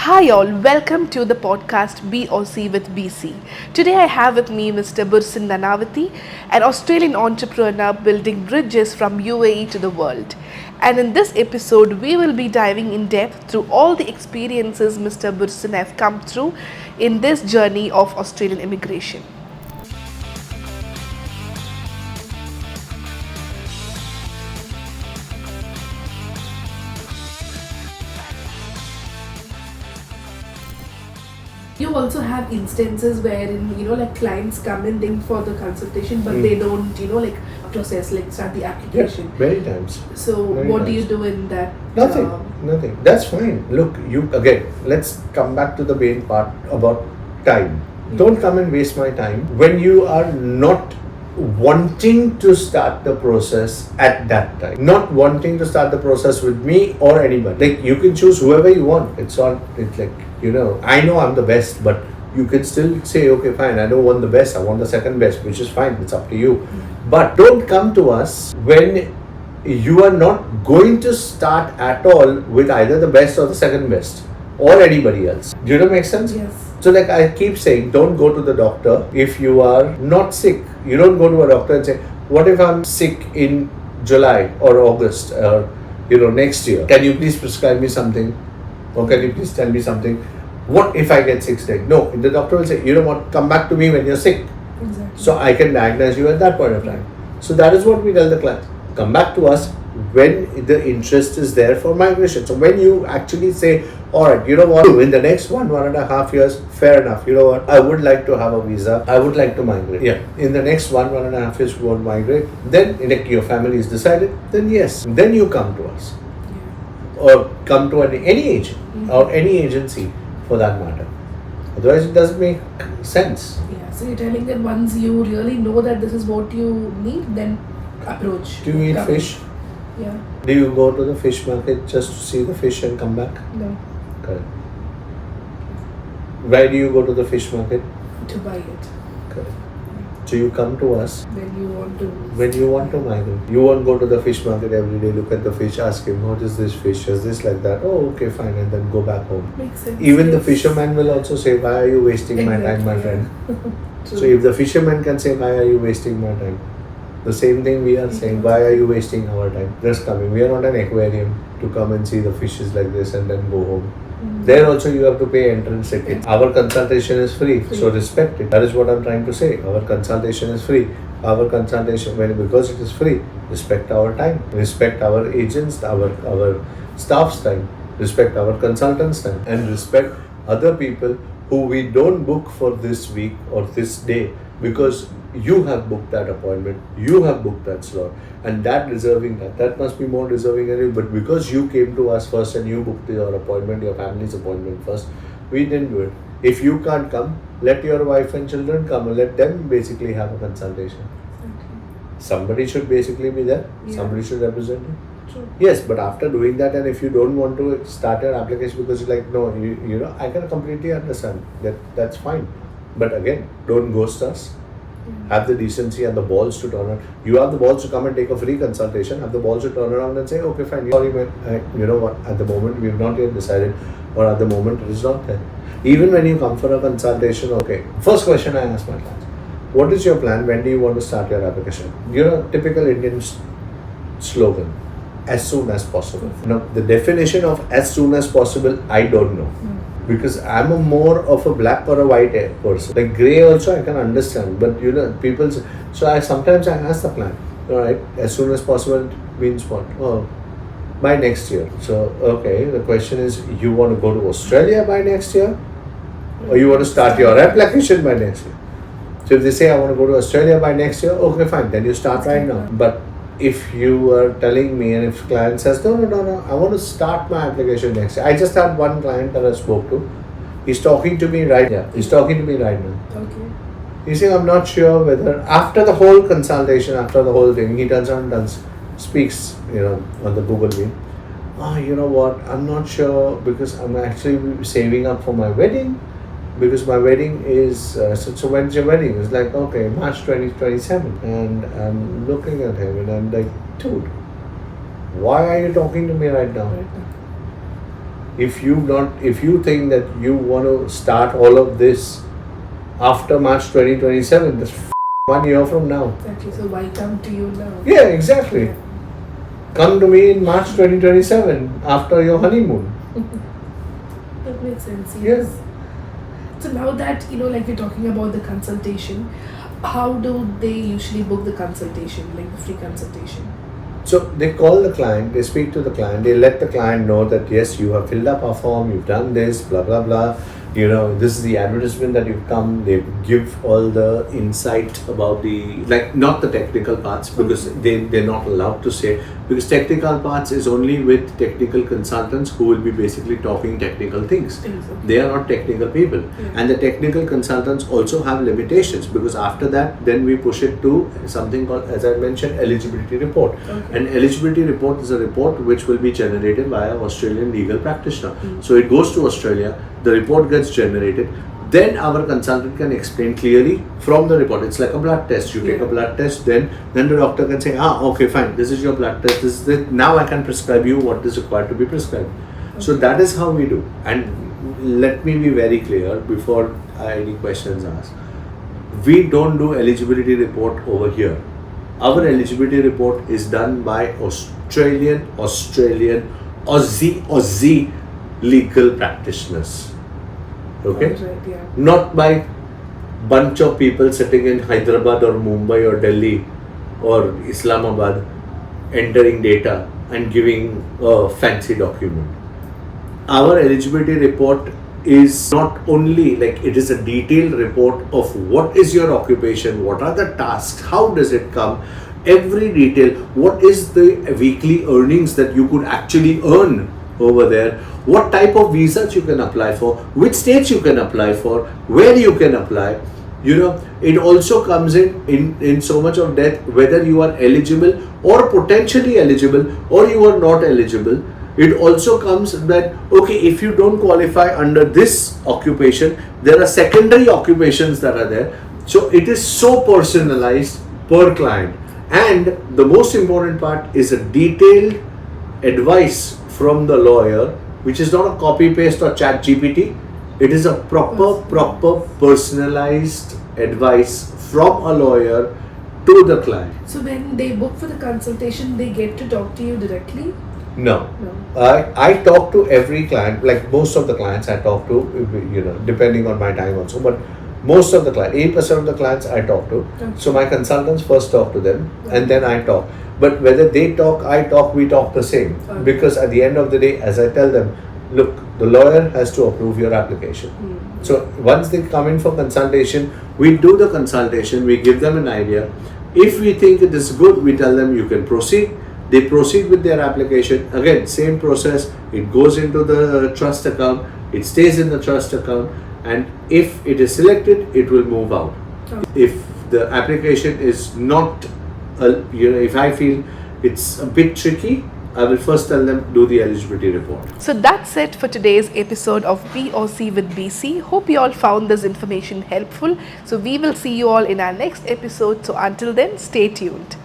Hi all, welcome to the podcast BOC with BC. Today I have with me Mr. Bursin Nanavati, an Australian entrepreneur building bridges from UAE to the world. And in this episode, we will be diving in depth through all the experiences Mr. Bursin have come through in this journey of Australian immigration. You also have instances wherein like clients come in for the consultation, but they don't process start the application. Many times. So Many what do you times. do in that? Nothing. That's fine. Look, let's come back to the main part about time. Don't come and waste my time when you are not wanting to start the process at that time. Not wanting to start the process with me or anybody. Like, you can choose whoever you want. It's like, I know I'm the best, but you can still say, okay, fine, I don't want the best, I want the second best, which is fine, it's up to you. But don't come to us when you are not going to start at all with either the best or the second best or anybody else. Do you know make sense? Yes. So like I keep saying, don't go to the doctor if you are not sick. You don't go to a doctor and say, what if I'm sick in July or August or next year? Can you please prescribe me something? Or can you please tell me something? What if I get sick today? No, the doctor will say, you know what, come back to me when you're sick. Exactly. So I can diagnose you at that point of time. So that is what we tell the client. Come back to us when the interest is there for migration. So when you actually say, all right, you know what, in the next 1.5 years, fair enough. You know what, I would like to have a visa. I would like to migrate. Yeah. In the next 1.5 years, you want to migrate. Then your family is decided. Then yes. Then you come to us. Or come to any agent or any agency for that matter. Otherwise, it doesn't make sense. Yeah. So you're telling that once you really know that this is what you need, then approach. Do you eat fish? Yeah. Do you go to the fish market just to see the fish and come back? No. Correct. Why do you go to the fish market? To buy it. Correct. So you come to us When you want to migrate. You won't go to the fish market every day, look at the fish, ask him, what is this fish? Is this like that? Oh, okay, fine, and then go back home. Makes sense. Even the fisherman will also say, why are you wasting my time, my friend? So if the fisherman can say, why are you wasting my time? The same thing we are saying, why are you wasting our time? Just coming. We are not an aquarium to come and see the fishes like this and then go home. There also you have to pay entrance ticket. Our consultation is free, so respect it. That is what I'm trying to say. Our consultation is free. Our consultation, because it is free, respect our time, respect our agents, our staff's time, respect our consultants' time, and respect other people who we don't book for this week or this day because you have booked that appointment, you have booked that slot, and that must be more deserving than you. But because you came to us first and you booked your appointment, your family's appointment first, we didn't do it. If you can't come, let your wife and children come and let them basically have a consultation. Okay. Somebody should basically be there. Yeah. Somebody should represent you. True. Yes, but after doing that, and if you don't want to start your application because you're like, no, I can completely understand that's fine. But again, don't ghost us. Have the decency and the balls to turn around. You have the balls to come and take a free consultation. Have the balls to turn around and say, okay, fine. Sorry, man. You know what? At the moment, we have not yet decided, or at the moment, it is not there. Even when you come for a consultation, okay. First question I ask my clients: what is your plan? When do you want to start your application? Typical Indian slogan: as soon as possible. The definition of as soon as possible, I don't know. Because I'm more of a black or a white person. Like grey also I can understand, but people say, so sometimes I ask the client, all right, as soon as possible means what? Oh, by next year. So okay, the question is, you want to go to Australia by next year, or you want to start your application by next year? So if they say I want to go to Australia by next year, okay, fine, then you start right now. But if you are telling me, and if client says, no, I want to start my application next year. I just had one client that I spoke to. He's talking to me right now. Okay. He's saying, I'm not sure whether, after the whole consultation, after the whole thing, he turns around and speaks, on the Google Meet. You know what, I'm not sure because I'm actually saving up for my wedding. Because my wedding is, so when's your wedding? It's like, okay, March 2027. And I'm looking at him and I'm like, dude, why are you talking to me right now? If you think that you want to start all of this after March 2027, that's 1 year from now. Exactly. So why come to you now? Yeah, exactly. Come to me in March 2027 after your honeymoon. That makes sense. Yes. So now that like we're talking about the consultation, how do they usually book the consultation, like the free consultation? So they call the client, they speak to the client, they let the client know that yes, you have filled up our form, you've done this, blah blah blah. This is the advertisement that you've come. They give all the insight about not the technical parts, because they're not allowed to say, because technical parts is only with technical consultants who will be basically talking technical things. They are not technical people. And the technical consultants also have limitations, because after that then we push it to something called, as I mentioned, eligibility report. An eligibility report is a report which will be generated by an Australian legal practitioner. So it goes to Australia, the report gets generated, then our consultant can explain clearly from the report. It's like a blood test. You take a blood test, then the doctor can say, okay, fine, this is your blood test, this is it. Now I can prescribe you what is required to be prescribed. So that is how we do. And let me be very clear before any questions asked. We don't do eligibility report over here. Our eligibility report is done by Australian, Aussie legal practitioners. Okay? Right, yeah. Not by bunch of people sitting in Hyderabad or Mumbai or Delhi or Islamabad entering data and giving a fancy document. Our eligibility report is not only it is a detailed report of what is your occupation, what are the tasks, how does it come, every detail, what is the weekly earnings that you could actually earn over there, what type of visas you can apply for, which states you can apply for, where you can apply. It also comes in so much of depth whether you are eligible or potentially eligible or you are not eligible. It also comes that, okay, if you don't qualify under this occupation, there are secondary occupations that are there. So it is so personalized per client. And the most important part is a detailed advice from the lawyer, which is not a copy paste or chat GPT. It is a proper personalized advice from a lawyer to the client. So when they book for the consultation, they get to talk to you directly? No. I talk to every client, like most of the clients I talk to, depending on my time also, but most of the clients, 80% of the clients I talk to. So my consultants first talk to them and then I talk. But whether they talk, I talk, we talk the same. Because at the end of the day, as I tell them, look, the lawyer has to approve your application. So once they come in for consultation, we do the consultation, we give them an idea. If we think it is good, we tell them you can proceed. They proceed with their application. Again, same process. It goes into the trust account. It stays in the trust account. And if it is selected, it will move out. If the application is not, if I feel it's a bit tricky, I will first tell them do the eligibility report. So that's it for today's episode of BOC with BC. Hope you all found this information helpful. So we will see you all in our next episode. So until then, stay tuned.